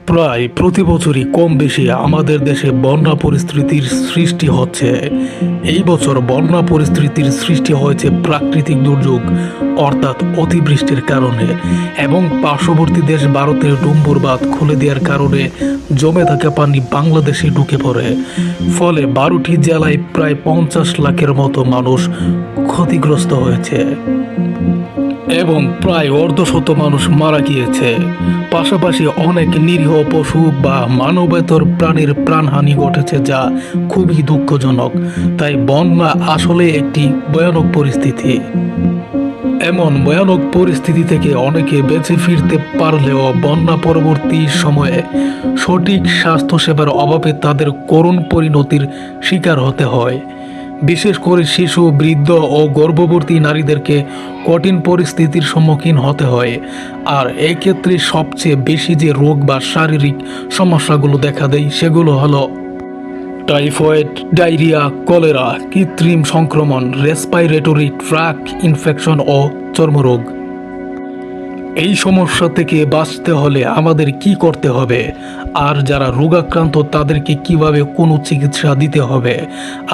প্রায় প্রতি বছরই কম বেশি আমাদের দেশে বন্যা পরিস্থিতির সৃষ্টি হচ্ছে। এই বছর বন্যা পরিস্থিতির সৃষ্টি হয়েছে প্রাকৃতিক দুর্যোগ অর্থাৎ অতিবৃষ্টির কারণে এবং পার্শ্ববর্তী দেশ ভারতের ডুম্বুর বাঁধ খুলে দেওয়ার কারণে জমে থাকা পানি বাংলাদেশে ঢুকে পড়ে। ফলে 12টি জেলায় প্রায় 50 লাখের মতো মানুষ ক্ষতিগ্রস্ত হয়েছে এবং প্রায় অর্ধশত মানুষ মারা গিয়েছে। পাশাপাশি অনেক নিরীহ পশু বা মানবেতর প্রাণীর প্রাণহানি ঘটেছে, যা খুবই দুঃখজনক। তাই বন্যা আসলে একটি ভয়ানক পরিস্থিতি। এমন ভয়ানক পরিস্থিতি থেকে অনেকে বেঁচে ফিরতে পারলেও বন্যা পরবর্তী সময়ে সঠিক স্বাস্থ্যসেবার অভাবে তাদের করুণ পরিণতির শিকার হতে হয়। বিশেষ করে শিশু, বৃদ্ধ ও গর্ভবতী নারীদেরকে কঠিন পরিস্থিতির সম্মুখীন হতে হয়। আর এক্ষেত্রে সবচেয়ে বেশি যে রোগ বা শারীরিক সমস্যাগুলো দেখা দেয় সেগুলো হলো টাইফয়েড, ডায়রিয়া, কলেরা, কৃত্রিম সংক্রমণ, রেসপিরেটরি ট্র্যাক্ট ইনফেকশন ও চর্মরোগ। এই সমস্যা থেকে বাঁচতে হলে আমাদের কি করতে হবে, আর যারা রোগাক্রান্ত তাদেরকে কিভাবে কোনো চিকিৎসা দিতে হবে,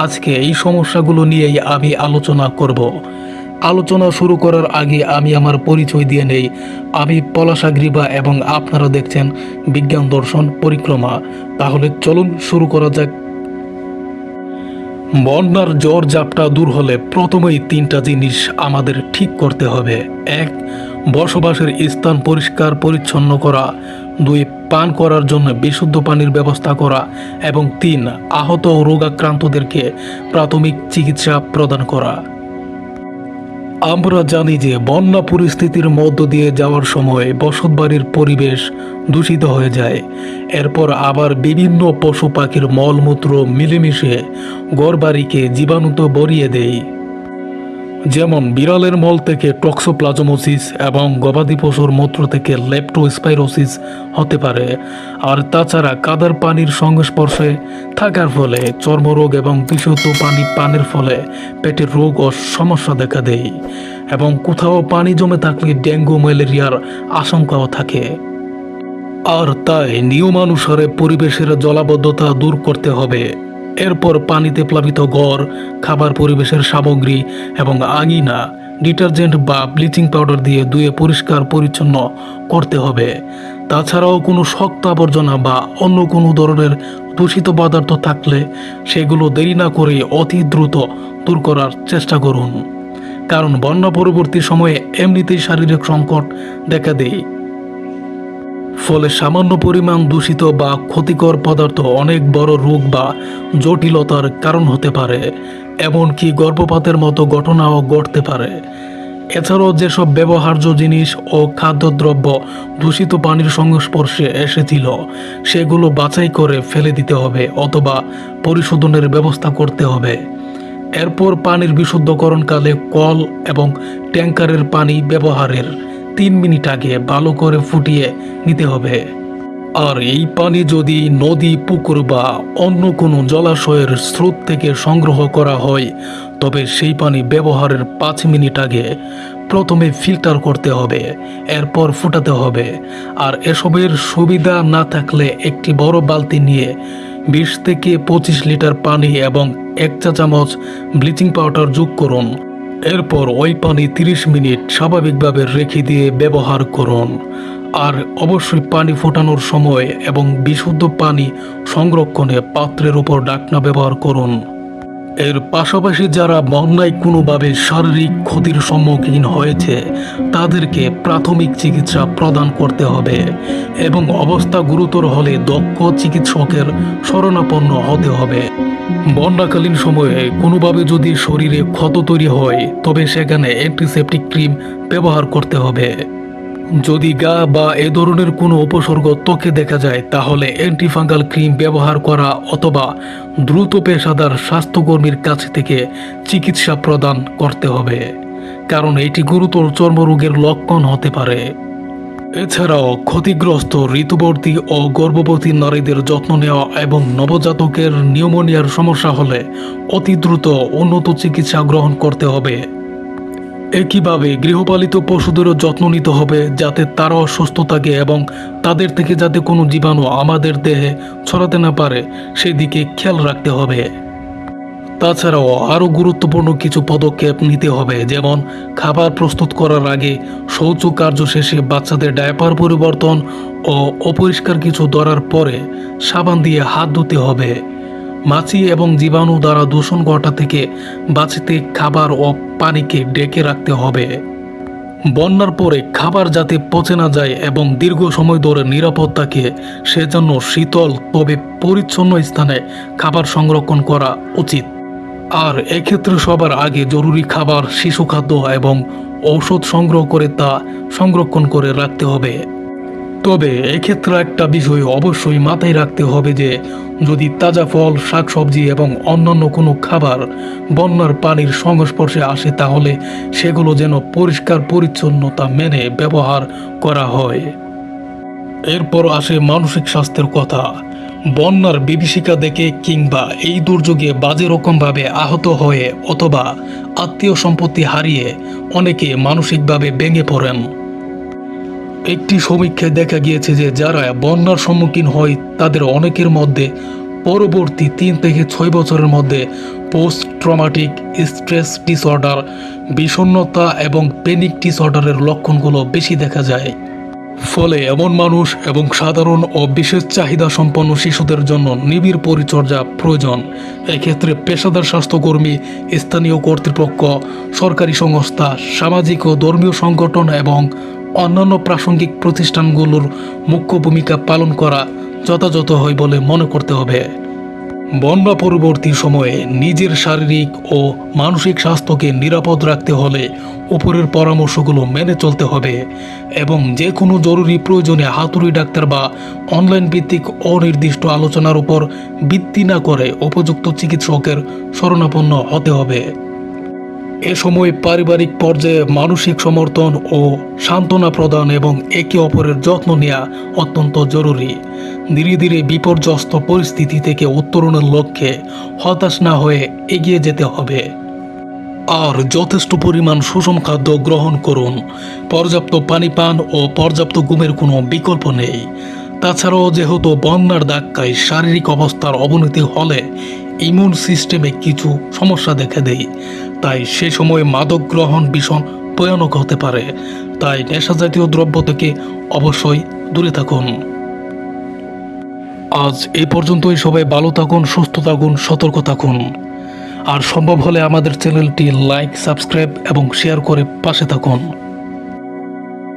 আজকে এই সমস্যাগুলো নিয়েই আমি আলোচনা করব। আলোচনা শুরু করার আগে আমি আমার পরিচয় দিয়ে নেই। আমি পলাশা গ্রীবা এবং আপনারা দেখছেন বিজ্ঞান দর্শন পরিক্রমা। তাহলে চলুন শুরু করা যাক। বন্যার ঝড় ঝাপটা দূর হলে প্রথমেই 3টা জিনিস আমাদের ঠিক করতে হবে। 1. বসবাসের স্থান পরিষ্কার পরিচ্ছন্ন করা। 2. পান করার জন্য বিশুদ্ধ পানির ব্যবস্থা করা এবং 3. আহত ও রোগাক্রান্তদেরকে প্রাথমিক চিকিৎসা প্রদান করা। আমরা জানি যে বন্যা পরিস্থিতির মধ্য দিয়ে যাওয়ার সময় বসতবাড়ির পরিবেশ দূষিত হয়ে যায়। এরপর আবার বিভিন্ন পশু পাখির মলমূত্র মিলেমিশে ঘরবাড়িকে জীবাণুতে ভরিয়ে দেয়। যেমন বিড়ালের মল থেকে টক্সোপ্লাজমোসিস এবং গবাদি পশুর মূত্র থেকে লেপ্টোস্পাইরোসিস হতে পারে। আর তাছাড়া কাদার পানির সংস্পর্শে থাকার ফলে চর্মরোগ এবং দূষিত পানি পানের ফলে পেটের রোগ ও সমস্যা দেখা দেয় এবং কোথাও পানি জমে থাকলে ডেঙ্গু, ম্যালেরিয়ার আশঙ্কাও থাকে। আর তাই নিয়মানুসারে পরিবেশের জলাবদ্ধতা দূর করতে হবে। এরপর পানিতে প্লাবিত ঘর, খাবার, পরিবেশের সামগ্রী এবং আঙিনা ডিটারজেন্ট বা ব্লিচিং পাউডার দিয়ে ধুয়ে পরিষ্কার পরিচ্ছন্ন করতে হবে। তাছাড়াও কোনো শক্ত আবর্জনা বা অন্য কোনো ধরনের দূষিত পদার্থ থাকলে সেগুলো দেরি না করে অতি দ্রুত দূর করার চেষ্টা করুন। কারণ বন্যা পরবর্তী সময়ে এমনিতেই শারীরিক সংকট দেখা দেয়। ফলে সামান্য পরিমাণ দূষিত বা ক্ষতিকর পদার্থ অনেক বড় রোগ বা জটিলতার কারণ হতে পারে, এমনকি গর্ভপাতের মতো ঘটনাও ঘটতে পারে। এছাড়াও যেসব ব্যবহার্য জিনিস ও খাদ্যদ্রব্য দূষিত পানির সংস্পর্শে এসেছিল সেগুলো বাছাই করে ফেলে দিতে হবে অথবা পরিশোধনের ব্যবস্থা করতে হবে। এরপর পানির বিশুদ্ধকরণকালে কল এবং ট্যাঙ্কারের পানি ব্যবহারের 3 মিনিট আগে ভালো করে ফুটিয়ে নিতে হবে। আর এই পানি যদি নদী, পুকুর বা অন্য কোনো জলাশয়ের স্রোত থেকে সংগ্রহ করা হয় তবে সেই পানি ব্যবহারের 5 মিনিট আগে প্রথমে ফিল্টার করতে হবে, এরপর ফুটাতে হবে। আর এসবের সুবিধা না থাকলে একটি বড় বালতি নিয়ে 20 থেকে 25 লিটার পানি এবং 1 চা চামচ ব্লিচিং পাউডার যোগ করুন। এরপর ওই পানি 30 মিনিট স্বাভাবিকভাবে রেখে দিয়ে ব্যবহার করুন। আর অবশ্যই পানি ফোটানোর সময় এবং বিশুদ্ধ পানি সংরক্ষণে পাত্রের উপর ঢাকনা ব্যবহার করুন। এর পাশাপাশি যারা বন্যায় কোনোভাবে শারীরিক ক্ষতির সম্মুখীন হয়েছে তাদেরকে প্রাথমিক চিকিৎসা প্রদান করতে হবে এবং অবস্থা গুরুতর হলে দক্ষ চিকিৎসকের শরণাপন্ন হতে হবে। বন্যাকালীন সময়ে কোনোভাবে যদি শরীরে ক্ষত তৈরি হয় তবে সেখানে অ্যান্টিসেপটিক ক্রিম ব্যবহার করতে হবে। যদি গা বা এ ধরনের কোনো উপসর্গ ত্বকে দেখা যায় তাহলে অ্যান্টিফাঙ্গাল ক্রিম ব্যবহার করা অথবা দ্রুত পেশাদার স্বাস্থ্যকর্মীর কাছ থেকে চিকিৎসা প্রদান করতে হবে, কারণ এটি গুরুতর চর্মরোগের লক্ষণ হতে পারে। এছাড়াও ক্ষতিগ্রস্ত ঋতুবর্তী ও গর্ভবতী নারীদের যত্ন নেওয়া এবং নবজাতকের নিউমোনিয়ার সমস্যা হলে অতি দ্রুত উন্নত চিকিৎসা গ্রহণ করতে হবে। একইভাবে গৃহপালিত পশুদেরও যত্ন নিতে হবে যাতে তারাও সুস্থ থাকে এবং তাদের থেকে যাতে কোনো জীবাণু আমাদের দেহে ছড়াতে না পারে সেদিকে খেয়াল রাখতে হবে। তাছাড়াও আরও গুরুত্বপূর্ণ কিছু পদক্ষেপ নিতে হবে, যেমন খাবার প্রস্তুত করার আগে শৌচ কার্য শেষে বাচ্চাদের ডায়াপার পরিবর্তন ও অপরিষ্কার কিছু ধরার পরে সাবান দিয়ে হাত ধুতে হবে। মাছি এবং জীবাণু দ্বারা দূষণ ঘটা থেকে বাঁচিতে খাবার ও পানিকে ঢেকে রাখতে হবে। বন্যার পরে খাবার যাতে পচে না যায় এবং দীর্ঘ সময় ধরে নিরাপদ থাকে সেজন্য শীতল তবে পরিচ্ছন্ন স্থানে খাবার সংরক্ষণ করা উচিত। আর এক্ষেত্রে সবার আগে জরুরি খাবার, শিশু খাদ্য এবং ঔষধ সংগ্রহ করে তা সংরক্ষণ করে রাখতে হবে। তবে এক্ষেত্রে একটা বিষয় অবশ্যই মাথায় রাখতে হবে যে যদি তাজা ফল, শাকসবজি এবং অন্যান্য কোনো খাবার বন্যার পানির সংস্পর্শে আসে তাহলে সেগুলো যেন পরিষ্কার পরিচ্ছন্নতা মেনে ব্যবহার করা হয়। এরপর আসে মানসিক স্বাস্থ্যের কথা। বন্যার বিভীষিকা দেখে কিংবা এই দুর্যোগে বাজে রকমভাবে আহত হয়ে অথবা আত্মীয় সম্পত্তি হারিয়ে অনেকে মানসিকভাবে ভেঙে পড়েন। একটি সমীক্ষায় দেখা গিয়েছে যে যারা বন্যার সম্মুখীন হয় তাদের অনেকের মধ্যে পরবর্তী 3 থেকে 6 বছরের মধ্যে পোস্ট ট্রমাটিক স্ট্রেস ডিসঅর্ডার, বিষণ্ণতা এবং প্যানিক ডিসঅর্ডারের লক্ষণগুলো বেশি দেখা যায়। ফলে এমন মানুষ এবং সাধারণ ও বিশেষ চাহিদা সম্পন্ন শিশুদের জন্য নিবিড় পরিচর্যা প্রয়োজন। এক্ষেত্রে পেশাদার স্বাস্থ্যকর্মী, স্থানীয় কর্তৃপক্ষ, সরকারি সংস্থা, সামাজিক ও ধর্মীয় সংগঠন এবং অন্যান্য প্রাসঙ্গিক প্রতিষ্ঠানগুলোর মুখ্য ভূমিকা পালন করা যথাযথ হয় বলে মনে করতে হবে। বন্যা পরবর্তী সময়ে নিজের শারীরিক ও মানসিক স্বাস্থ্যকে নিরাপদ রাখতে হলে উপরের পরামর্শগুলো মেনে চলতে হবে এবং যে কোনো জরুরি প্রয়োজনে হাতুড়ি ডাক্তার বা অনলাইন ভিত্তিক অনির্দিষ্ট আলোচনার উপর ভিত্তি না করে উপযুক্ত চিকিৎসকের শরণাপন্ন হতে হবে। এ সময় পারিবারিক পর্যায়ে মানসিক সমর্থন ও সান্ত্বনা প্রদান এবং একে অপরের যত্ন নেওয়া অত্যন্ত জরুরি। ধীরে ধীরে বিপর্যস্ত পরিস্থিতি থেকে উত্তরণের লক্ষ্যে হতাশ না হয়ে এগিয়ে যেতে হবে। আর যথেষ্ট পরিমাণ সুষম খাদ্য গ্রহণ করুন। পর্যাপ্ত পানি পান ও পর্যাপ্ত ঘুমের কোনো বিকল্প নেই। তাছাড়াও যেহেতু বন্যার ধাক্কায় শারীরিক অবস্থার অবনতি হলে ইমিউন সিস্টেমে কিছু সমস্যা দেখা দেয়, তাই সে সময় মাদক গ্রহণ ভীষণ ভয়ানক হতে পারে। তাই নেশাজাতীয় দ্রব্য থেকে অবশ্যই দূরে থাকুন। আজ এই পর্যন্তই। সবাই ভালো থাকুন, সুস্থ থাকুন, সতর্ক থাকুন। আর সম্ভব হলে আমাদের চ্যানেলটি লাইক, সাবস্ক্রাইব এবং শেয়ার করে পাশে থাকুন।